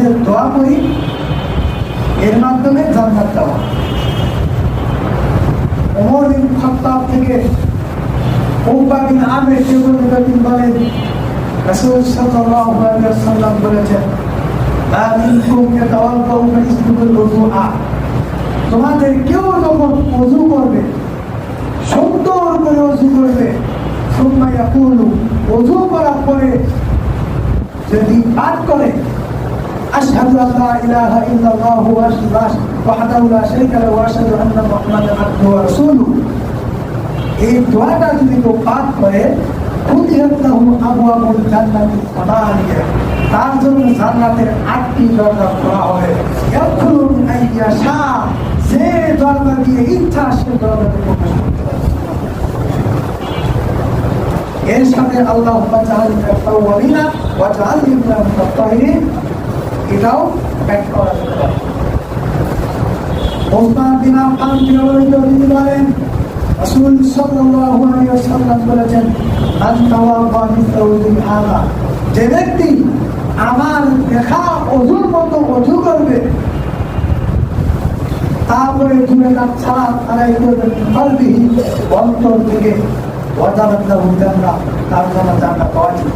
যে দোয়া করি এর মাধ্যমে জান্নাত পাওয়া। ওমর ইবনে খাত্তাব থেকে উকবা বিন আমির তিনি বলেন রাসূল সাল্লাল্লাহু আলাইহি ওয়াসাল্লাম বলেছেন লা মিনকুম ইয়াতাওয়াদ্দাউ ফাইসবিকুল ওযুআ, তোমাদের কেউ যখন ওযু করবে সুন্দর করে ওযু করবে, সুম্মা ইয়াকুলু, ওযু করার পরে যদি পাঠ করে আশহাদু আল্লা ইলাহা ইল্লাল্লাহু ওয়াহদাহু লা শারীকা লাহু ওয়া আশহাদু আন্না মুহাম্মাদান আবদুহু ওয়া রাসূলুহু, এই দোয়াটা যদি কেউ পাঠ করে ফুতিহাত লাহু আবওয়াবুল জান্নাতি সামানিয়া, তার জন্য জান্নাতের 8টি দরজা খোলা হবে। ইয়াদখুলু মিন আইয়াশা, যে দরজা দিয়ে ইচ্ছা সে দরজাতে প্রবেশ করতে পারে। এর সাথে আল্লাহুম্মা জাআলনি তাওয়াবিনা ওয়া জাআলনি মিনাল মুতাহহিরিন, এটাও ব্যাখ্যা করা যেতে পারে। ওসমান বিন আফফান তিনি বলেন রাসূল সাল্লাল্লাহু আলাইহি ওয়াসাল্লাম বলেছেন মান তাওয়াবা বিতাওযিল হাযা, যে ব্যক্তি আমার দেখা ওযুর মতো ওযু করবে তারপরে দুই রাকাত সালাত আদায় করবে কলবিহি, অন্তর থেকে, ওয়াজাবাত লাহু জান্নাহ, তার জন্য জান্নাত পাওয়া যাবে।